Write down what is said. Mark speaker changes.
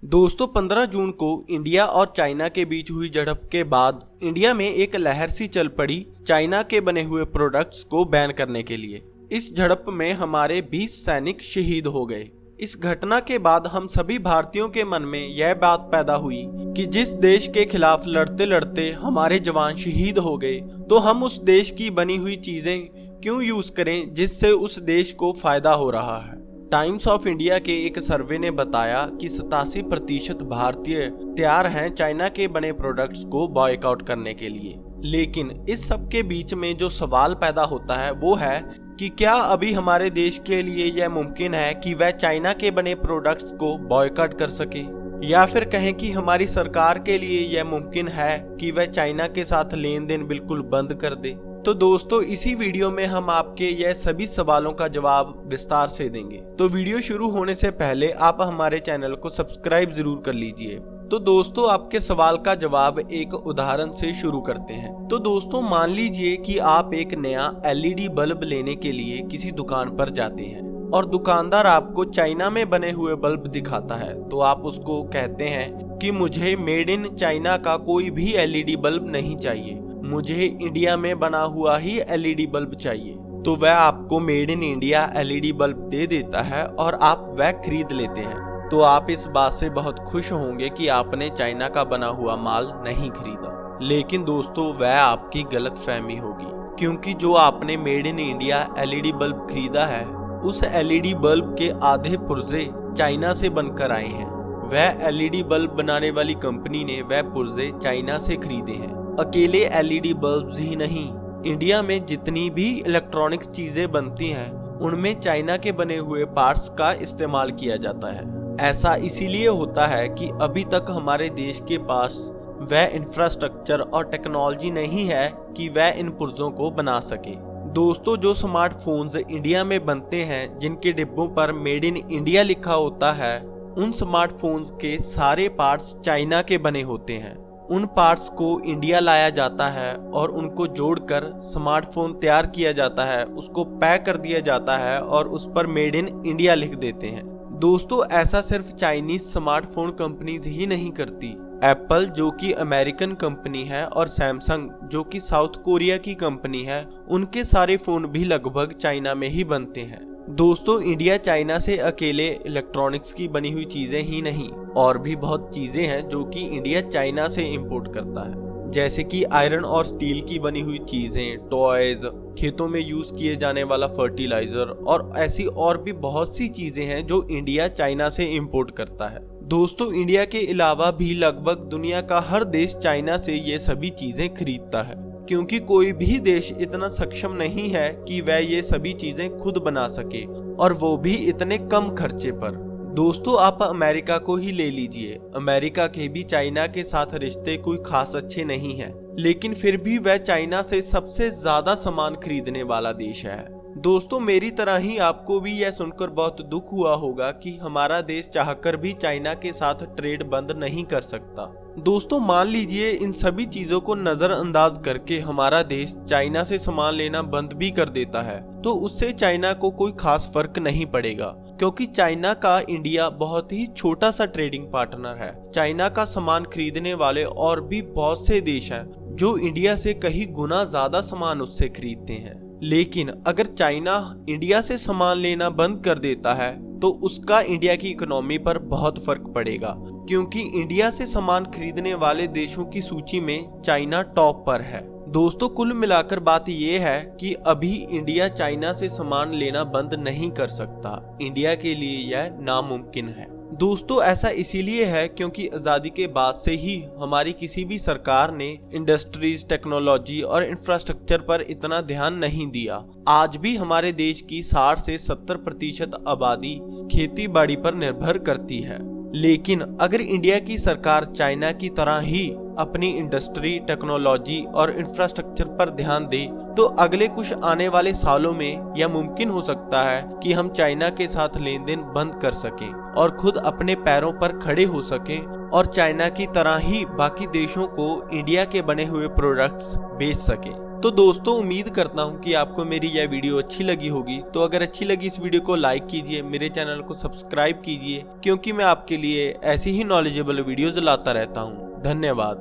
Speaker 1: दोस्तों 15 जून को इंडिया और चाइना के बीच हुई झड़प के बाद इंडिया में एक लहर सी चल पड़ी चाइना के बने हुए प्रोडक्ट्स को बैन करने के लिए। इस झड़प में हमारे 20 सैनिक शहीद हो गए। इस घटना के बाद हम सभी भारतीयों के मन में यह बात पैदा हुई कि जिस देश के खिलाफ लड़ते लड़ते हमारे जवान शहीद हो गए तो हम उस देश की बनी हुई चीजें क्यों यूज करें जिससे उस देश को फायदा हो रहा है। टाइम्स ऑफ इंडिया के एक सर्वे ने बताया कि 87% भारतीय तैयार हैं चाइना के बने प्रोडक्ट्स को बॉयकॉट करने के लिए। लेकिन इस सब के बीच में जो सवाल पैदा होता है वो है कि क्या अभी हमारे देश के लिए यह मुमकिन है कि वह चाइना के बने प्रोडक्ट्स को बॉयकॉट कर सके, या फिर कहें कि हमारी सरकार के लिए यह मुमकिन है कि वह चाइना के साथ लेन देन बिल्कुल बंद कर दे। तो दोस्तों इसी वीडियो में हम आपके यह सभी सवालों का जवाब विस्तार से देंगे। तो वीडियो शुरू होने से पहले आप हमारे चैनल को सब्सक्राइब जरूर कर लीजिए। तो दोस्तों आपके सवाल का जवाब एक उदाहरण से शुरू करते हैं। तो दोस्तों मान लीजिए कि आप एक नया LED बल्ब लेने के लिए किसी दुकान पर जाते हैं और दुकानदार आपको चाइना में बने हुए बल्ब दिखाता है। तो आप उसको कहते हैं कि मुझे मेड इन चाइना का कोई भी LED बल्ब नहीं चाहिए, मुझे इंडिया में बना हुआ ही LED बल्ब चाहिए। तो वह आपको made in India LED bulb दे देता है और आप वह खरीद लेते हैं। तो आप इस बात से बहुत खुश होंगे कि आपने चाइना का बना हुआ माल नहीं खरीदा। लेकिन दोस्तों वह आपकी गलतफहमी होगी, क्योंकि जो आपने made in India LED bulb खरीदा है उस LED बल्ब के आधे पुर्जे चाइना से बनकर आए हैं। वह LED बल्ब बनाने वाली कंपनी ने वह पुर्जे चाइना से खरीदे हैं। अकेले LED बल्ब्स ही नहीं, इंडिया में जितनी भी इलेक्ट्रॉनिक्स चीजें बनती हैं उनमें चाइना के बने हुए पार्ट्स का इस्तेमाल किया जाता है। ऐसा इसीलिए होता है कि अभी तक हमारे देश के पास वह इंफ्रास्ट्रक्चर और टेक्नोलॉजी नहीं है कि वह इन पुर्जों को बना सके। दोस्तों जो स्मार्टफोन्स इंडिया में बनते हैं जिनके डिब्बों पर मेड इन इंडिया लिखा होता है, उन स्मार्टफोन्स के सारे पार्ट्स चाइना के बने होते हैं। उन पार्ट्स को इंडिया लाया जाता है और उनको जोड़कर स्मार्टफोन तैयार किया जाता है, उसको पैक कर दिया जाता है और उस पर मेड इन इंडिया लिख देते हैं। दोस्तों ऐसा सिर्फ चाइनीज स्मार्टफोन कंपनीज ही नहीं करती। एप्पल जो कि अमेरिकन कंपनी है और सैमसंग जो कि साउथ कोरिया की कंपनी है, उनके सारे फोन भी लगभग चाइना में ही बनते हैं। दोस्तों इंडिया चाइना से अकेले इलेक्ट्रॉनिक्स की बनी हुई चीजें ही नहीं, और भी बहुत चीजें हैं जो कि इंडिया चाइना से इंपोर्ट करता है, जैसे कि आयरन और स्टील की बनी हुई चीजें, टॉयज, खेतों में यूज किए जाने वाला फर्टिलाइजर और ऐसी और भी बहुत सी चीजें हैं जो इंडिया चाइना से इंपोर्ट करता है। दोस्तों इंडिया के अलावा भी लगभग दुनिया का हर देश चाइना से ये सभी चीजें खरीदता है, क्योंकि कोई भी देश इतना सक्षम नहीं है कि वह ये सभी चीजें खुद बना सके, और वो भी इतने कम खर्चे पर। दोस्तों आप अमेरिका को ही ले लीजिए, अमेरिका के भी चाइना के साथ रिश्ते कोई खास अच्छे नहीं हैं, लेकिन फिर भी वह चाइना से सबसे ज्यादा सामान खरीदने वाला देश है। दोस्तों मेरी तरह ही आपको भी यह सुनकर बहुत दुख हुआ होगा कि हमारा देश चाहकर भी चाइना के साथ ट्रेड बंद नहीं कर सकता। दोस्तों मान लीजिए इन सभी चीजों को नजरअंदाज करके हमारा देश चाइना से सामान लेना बंद भी कर देता है, तो उससे चाइना को कोई खास फर्क नहीं पड़ेगा, क्योंकि चाइना का इंडिया बहुत ही छोटा सा ट्रेडिंग पार्टनर है। चाइना का सामान खरीदने वाले और भी बहुत से देश हैं जो इंडिया से कहीं गुना ज्यादा सामान उससे खरीदते हैं। लेकिन अगर चाइना इंडिया से सामान लेना बंद कर देता है तो उसका इंडिया की इकोनॉमी पर बहुत फर्क पड़ेगा, क्योंकि इंडिया से सामान खरीदने वाले देशों की सूची में चाइना टॉप पर है। दोस्तों कुल मिलाकर बात यह है कि अभी इंडिया चाइना से सामान लेना बंद नहीं कर सकता। इंडिया के लिए यह नामुमकिन है। दोस्तों ऐसा इसीलिए है क्योंकि आज़ादी के बाद से ही हमारी किसी भी सरकार ने इंडस्ट्रीज, टेक्नोलॉजी और इंफ्रास्ट्रक्चर पर इतना ध्यान नहीं दिया। आज भी हमारे देश की 60 से 70% आबादी खेती बाड़ी पर निर्भर करती है। लेकिन अगर इंडिया की सरकार चाइना की तरह ही अपनी इंडस्ट्री, टेक्नोलॉजी और इंफ्रास्ट्रक्चर पर ध्यान दे तो अगले कुछ आने वाले सालों में यह मुमकिन हो सकता है कि हम चाइना के साथ लेन देन बंद कर सकें और खुद अपने पैरों पर खड़े हो सकें और चाइना की तरह ही बाकी देशों को इंडिया के बने हुए प्रोडक्ट्स बेच सकें। तो दोस्तों उम्मीद करता हूँ कि आपको मेरी यह वीडियो अच्छी लगी होगी। तो अगर अच्छी लगी इस वीडियो को लाइक कीजिए, मेरे चैनल को सब्सक्राइब कीजिए, क्योंकि मैं आपके लिए ऐसी ही नॉलेजेबल वीडियोज लाता रहता हूँ। धन्यवाद।